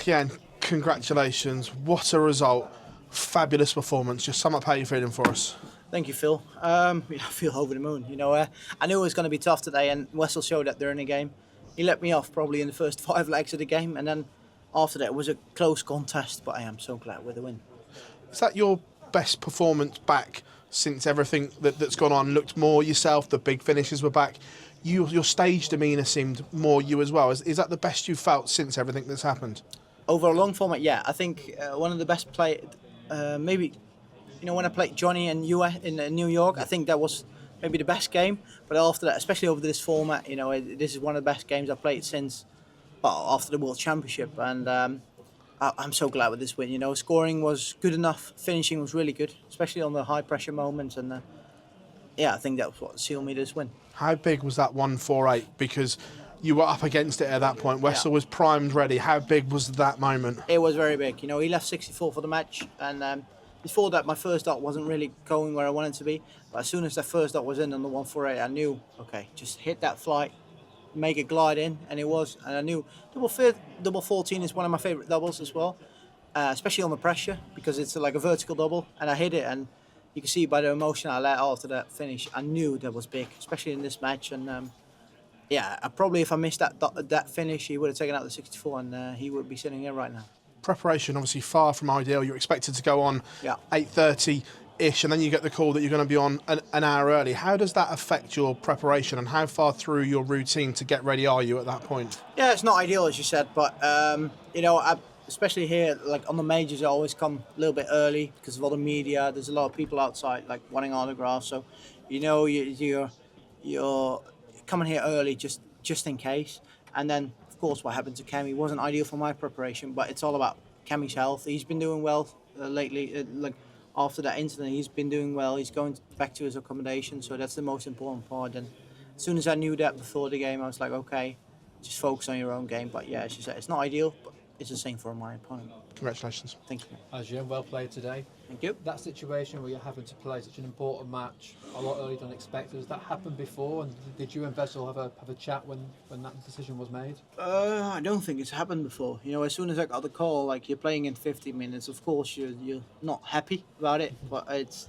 Jan, congratulations. What a result. Fabulous performance. Just sum up how you're feeling for us. Thank you, Phil. I feel over the moon. I knew it was going to be tough today, and Wessel showed that during the game. He let me off probably in the first 5 legs of the game, and then after that it was a close contest. But I am so glad with the win. Is that your best performance back since everything that's gone on looked more yourself? The big finishes were back. Your stage demeanour seemed more you as well. Is that the best you've felt since everything that's happened? Over a long format, yeah. I think one of the best maybe, when I played Johnny and you in New York, I think that was maybe the best game. But after that, especially over this format, this is one of the best games I've played since, well, after the World Championship. And I'm so glad with this win. Scoring was good enough, finishing was really good, especially on the high pressure moments. And I think that was what sealed me this win. How big was that 148? Because you were up against it at that point. Wessel was primed, ready. How big was that moment? It was very big. He left 64 for the match, and before that, my first dot wasn't really going where I wanted to be. But as soon as that first dot was in on the 148, I knew, okay, just hit that flight, make it glide in, and it was. And I knew double 14 is one of my favourite doubles as well, especially on the pressure, because it's like a vertical double, and I hit it, and you can see by the emotion I let after that finish, I knew that was big, especially in this match. And probably if I missed that finish, he would have taken out the 64, and he would be sitting here right now. Preparation obviously far from ideal. You're expected to go on 8:30-ish, and then you get the call that you're going to be on an hour early. How does that affect your preparation, and how far through your routine to get ready are you at that point? Yeah, it's not ideal, as you said, but especially here, like on the majors, I always come a little bit early because of all the media. There's a lot of people outside, like wanting autographs. So, you're coming here early just in case. And then, of course, what happened to Cammy wasn't ideal for my preparation, but it's all about Cammy's health. He's been doing well lately. After that incident, he's been doing well. He's going back to his accommodation, so that's the most important part. And as soon as I knew that before the game, I was like, okay, just focus on your own game. But yeah, as you said, it's not ideal, but it's the same for my opponent. Congratulations. Thank you. GIAN, well played today. Thank you. That situation where you're having to play such an important match a lot earlier than expected, has that happened before? And did you and Wessel have a chat when that decision was made? I don't think it's happened before. As soon as I got the call, like you're playing in 50 minutes, of course you're not happy about it, but it's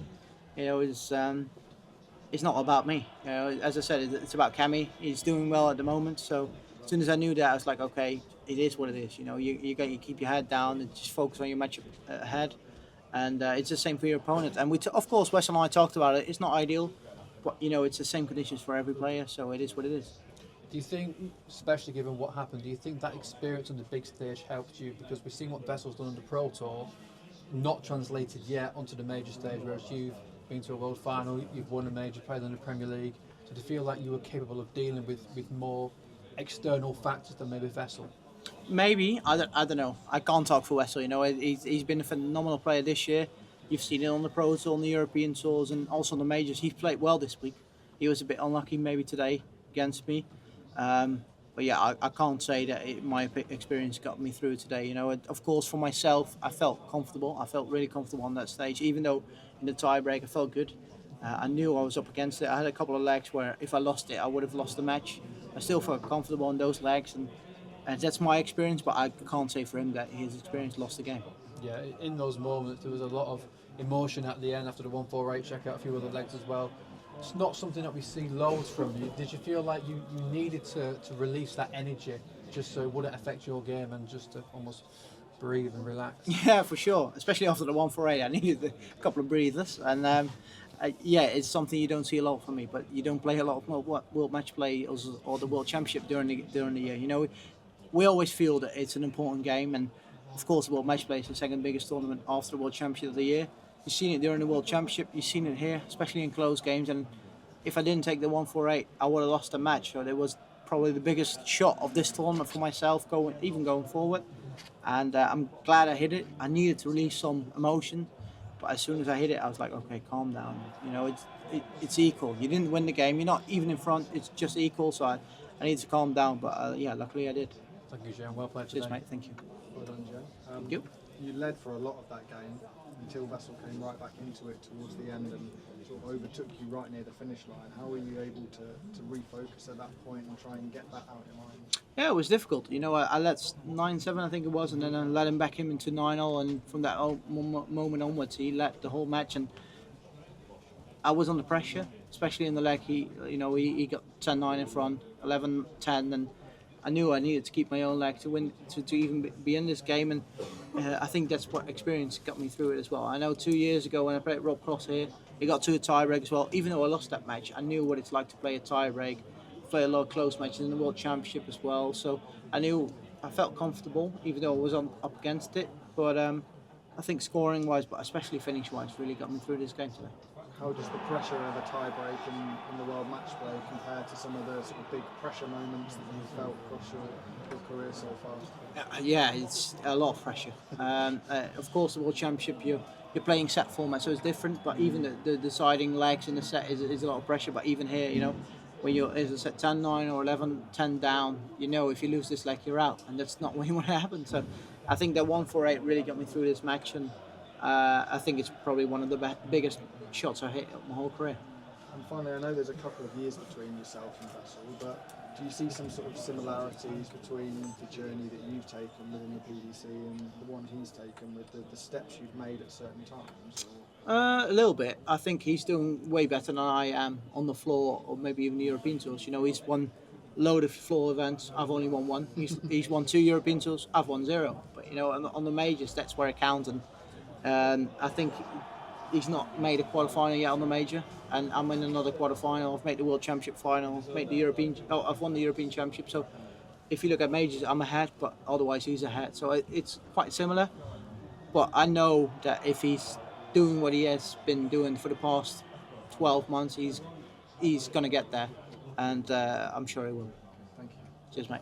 not about me. As I said, it's about Cammy. He's doing well at the moment, so as soon as I knew that, I was like, okay, it is what it is. You keep your head down and just focus on your match ahead. And it's the same for your opponent. And of course, Wes and I talked about it. It's not ideal, but it's the same conditions for every player, so it is what it is. Do you think, especially given what happened, do you think that experience on the big stage helped you? Because we've seen what Wessel's done on the Pro Tour, not translated yet onto the major stage, whereas you've been to a World Final, you've won a major, played in the Premier League. So do you feel like you were capable of dealing with more external factors than maybe Wessel? Maybe. I don't know. I can't talk for Wessel. He's been a phenomenal player this year. You've seen it on the Pro Tour, on the European Tours, and also on the majors. He's played well this week. He was a bit unlucky maybe today against me. But yeah, I can't say that my experience got me through today. Of course, for myself, I felt comfortable. I felt really comfortable on that stage, even though in the tiebreak I felt good. I knew I was up against it. I had a couple of legs where if I lost it, I would have lost the match. I still felt comfortable on those legs, and that's my experience, but I can't say for him that his experience lost the game. Yeah, in those moments, there was a lot of emotion at the end after the 148, check out a few other legs as well. It's not something that we see loads from you. Did you feel like you needed to release that energy just so it wouldn't affect your game and just to almost breathe and relax? Yeah, for sure. Especially after the 148, I needed a couple of breathers. And it's something you don't see a lot from me, but you don't play a lot of World Matchplay or the World Championship during the year. We always feel that it's an important game, and of course the World Matchplay is the second biggest tournament after the World Championship of the year. You've seen it during the World Championship, you've seen it here, especially in close games, and if I didn't take the 148, I would have lost the match. So it was probably the biggest shot of this tournament for myself, going forward. And I'm glad I hit it. I needed to release some emotion, but as soon as I hit it, I was like, okay, calm down. It's equal. You didn't win the game. You're not even in front. It's just equal. So I need to calm down. But luckily I did. Thank you, GIAN. Well played today. Cheers, mate. Thank you. Well done, GIAN. Thank you. you led for a lot of that game until Wessel came right back into it towards the end and sort of overtook you right near the finish line. How were you able to refocus at that point and try and get that out of your mind? Yeah, it was difficult. You know, I let 9-7, I think it was, and then I let him back him into 9-0, and from that moment onwards, he led the whole match, and I was under pressure, especially in the leg. He got 10-9 in front, 11-10, and I knew I needed to keep my own leg to win, to even be in this game, and I think that's what experience got me through it as well. I know 2 years ago when I played Rob Cross here, he got to a tie break as well. Even though I lost that match, I knew what it's like to play a tie break, play a lot of close matches in the World Championship as well. So I felt comfortable, even though I was up against it. But I think scoring-wise, but especially finish-wise, really got me through this game today. How does the pressure of a tie-break in the World Matchplay compare to some of the sort of big pressure moments that you've felt across your career so far? Yeah, it's a lot of pressure. Of course, the World Championship, you're playing set format, so it's different. But even the deciding legs in the set is a lot of pressure. But even here, you know, when you're, as I said, 10-9 or 11-10 down, you know, if you lose this leg, you're out, and that's not what you want to happen. So I think that 1-4-8 really got me through this match, and I think it's probably one of the biggest shots I hit my whole career. And finally, I know there's a couple of years between yourself and Wessel, but do you see some sort of similarities between the journey that you've taken within the PDC and the one he's taken with the steps you've made at certain times? A little bit. I think he's doing way better than I am on the floor, or maybe even the European tours. You know, he's won a load of floor events. I've only won one. He's won 2 European tours. I've won 0. But you know, on the majors, that's where it counts. And I think he's not made a quarterfinal yet on the major, and I'm in another quarterfinal. I've made the World Championship final. I've won the European Championship. So if you look at majors, I'm ahead, but otherwise he's ahead. So it's quite similar. But I know that if he's doing what he has been doing for the past 12 months, he's going to get there, and I'm sure he will. Thank you. Cheers, mate.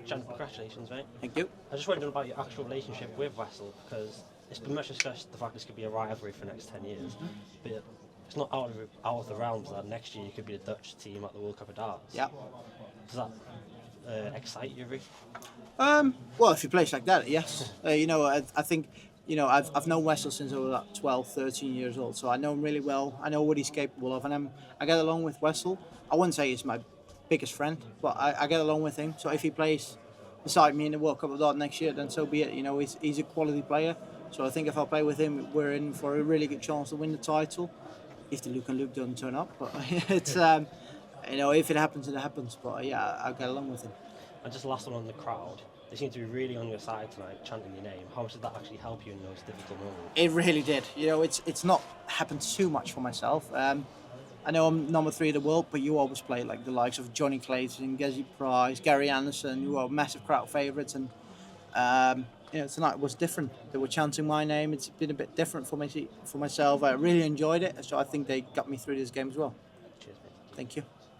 Jan, congratulations, mate. Thank you. I just wondered about your actual relationship with Wessel, because it's been much discussed the fact this could be a rivalry for the next 10 years, but it's not out of the realms that next year you could be the Dutch team at the World Cup of Darts. Yeah. Does that excite you, Rick? Well, if he plays like that, yes. You know, I think, you know, I've known Wessel since I was like 12, 13 years old, so I know him really well. I know what he's capable of, and I get along with Wessel. I wouldn't say he's my biggest friend, but I get along with him. So if he plays beside me in the World Cup of Darts next year, then so be it. You know, he's a quality player. So I think if I play with him, we're in for a really good chance to win the title. If the Luke and Luke don't turn up, but it's you know, if it happens, it happens. But yeah, I'll get along with him. And just last one on the crowd. They seem to be really on your side tonight, chanting your name. How much did that actually help you in those difficult moments? It really did. You know, it's not happened too much for myself. I know I'm number 3 in the world, but you always play like the likes of Johnny Clayton, Gezi Price, Gary Anderson, who are massive crowd favourites, and you know, tonight was different. They were chanting my name. It's been a bit different for myself. I really enjoyed it, so I think they got me through this game as well. Cheers, mate. Thank you.